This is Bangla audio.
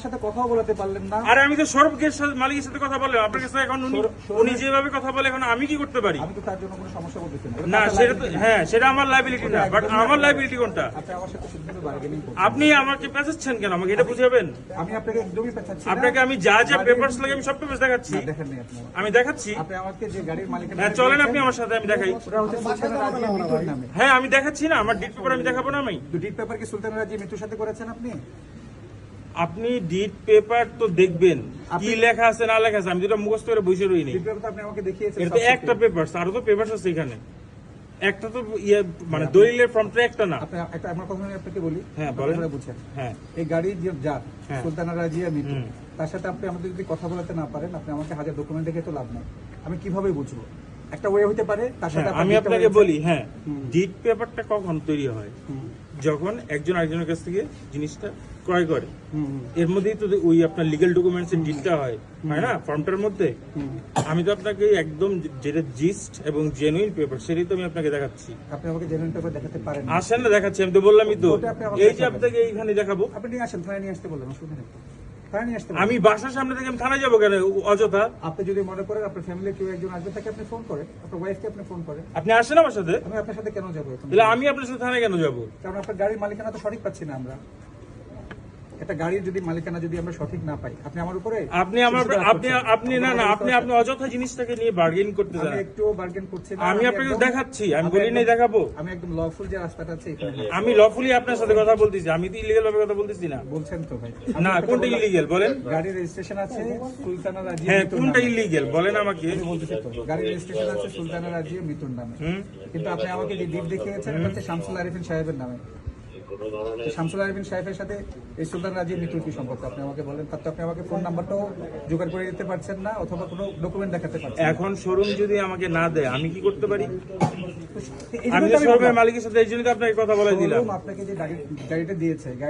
সাথে কথা বলতে পারলেন না। আরে আমি তো সর্বকের সাথে মালিকের সাথে কথা বললাম, আপনার কাছে এখন উনি যেভাবে কথা বলে এখন আমি কি করতে পারি? আমি তো তার জন্য কোনো সমস্যা বলতেছি না, সেটা তো হ্যাঁ, সেটা আমার লাইবিলিটি না, বাট আমার লাইবিলিটি কোনটা? আপনি আমার সাথে শুধু বার্গেনিং করছেন। আপনি আমাকে পেছাচ্ছেন কেন? আমাকে এটা বুঝাবেন। আমি আপনাকে একদমই পেছাচ্ছি না। আপনাকে আমি যা যা পেপারস লাগে আমি সব পেপারস দেখাচ্ছি। দেখেন নাই আপনি। আমি দেখাচ্ছি। আপনি আমাকে যে গাড়ির মালিকের হ্যাঁ, চলেন আপনি আমার সাথে, আমি দেখাই। ওটা হচ্ছে সুলতানা রাজি মিতুর নামে। হ্যাঁ, আমি দেখাচ্ছি না, আমার ডিট পেপার আমি দেখাবো না। আমি ডিট পেপার কি সুলতানা রাজি মিতুর সাথে করেছেন আপনি? আপনি ডিট পেপার তো দেখবেন কি লেখা আছে না লেখা আছে, আমি যেটা মুখস্থ করে বসে রইনি। ডিট পেপার তো আপনি আমাকে দেখিয়েছেন। এটা তো একটা পেপার, আরো তো পেপার আছে এখানে। একটা তো ইয়ে মানে দলিলের ফর্মটা একটা না। আপনি একটা আমার কথা আমি আপনাকে বলি। হ্যাঁ, বলেন। আপনারা বুঝছেন। হ্যাঁ, এই গাড়ি যে যার হ্যাঁ। সুলতানা রাজিয়া মিতু, তার সাথে আপনি আমাদের যদি কথা বলাতে না পারেন, আপনি আমাকে হাজার ডকুমেন্ট দেখে তো লাভ নাই। আমি কিভাবে বুঝবো? একটা ওয়ে হতে পারে তার সাথে আমি আপনাকে বলি, হ্যাঁ, ডিট পেপারটা কখন তৈরি হয়? যখন একজন আরেকজনের কাছ থেকে জিনিসটা ক্রয় করে, এর মধ্যেই তো ওই আপনার লিগ্যাল ডকুমেন্টস এর ডিলটা হয় না ফর্মটার মধ্যে। আমি তো আপনাকে একদম যেটা জিস্ট এবং জেনুইন পেপার সেটাই তো আমি আপনাকে দেখাচ্ছি। আপনি আমাকে জেনুইন পেপার দেখাতে পারেন না। আসেন না, দেখাচ্ছি। আমি তো বললামই তো, ওটা আপনি আমাকে এই যে দেখাবেন। আপনাকে এইখানে দেখাবো। আপনি নিয়ে আসেন, থানায় নিয়ে আসতে বললাম, অসুবিধা নেই। থানায় নিয়ে আসতে বললাম। আমি বাসার সামনে থেকে আমি থানায় যাবো কেন অযথা? আপনি যদি মনে করেন আপনার ফ্যামিলি কেউ একজন আসবে, তাকে আপনি ফোন করেন, আপনার ওয়াইফকে আপনি ফোন করেন। আপনি আসেন আমার সাথে। আমি আপনার সাথে কেন যাবো এখন? তাহলে আমি আপনার সাথে থানায় কেন যাবো? কারণ আপনার গাড়ির মালিকানা তো সঠিক পাচ্ছি না আমরা। একটা গাড়ির যদি মালিকানা যদি আমরা সঠিক না পাই, আপনি আমার উপরে আপনি আমার আপনি না না আপনি আপনি অযথা জিনিসটাকে নিয়ে বার্গেন করতে আমি চান। একটু বার্গেন করছি না। আমি আপনাকে একদম- দেখাচ্ছি, আমি বলি নাই দেখাবো। আমি একদম লফুল যে রাস্তাটা আছে এখানে আমি লফুলি আপনার সাথে কথা বলতেছি, আমি তো ইলিগাল ভাবে কথা বলতেছি না। বলছেন তো ভাই। না, কোনটা ইলিগাল বলেন? গাড়ির রেজিস্ট্রেশন আছে সুলতানা রাজিয়া হ্যাঁ, মিতুর কোনটা নামে। ইলিগাল বলেন আমাকে। আমি বলতেছি তো, গাড়ির রেজিস্ট্রেশন আছে সুলতানা রাজিয়া মিতুর নামে। কিন্তু আপনি আমাকে যে ডিপ দেখিয়েছেন এটা হচ্ছে শামসুল আরিফিন সাহেবের নামে। শামসুল আরিফিন সাহেবের সাথে এই সুলতান রাজিয়া মিতুর কি সম্পর্ক আপনি আমাকে বলেন। তার তো আপনি আমাকে ফোন নাম্বারটাও জোগাড় করে দিতে পারছেন না, অথবা কোনো ডকুমেন্ট দেখাতে পারছেন না। এখন শোরুম যদি আমাকে না দেয় আমি কি করতে পারি? এই জন্য আমি তো তো শোরুমের বললাম, মালিকের সাথে এই জন্য তো আপনাকে কথা বলে দিলাম। শোরুম আপনাকে যে গাড়িটা দিয়েছে, গাড়ি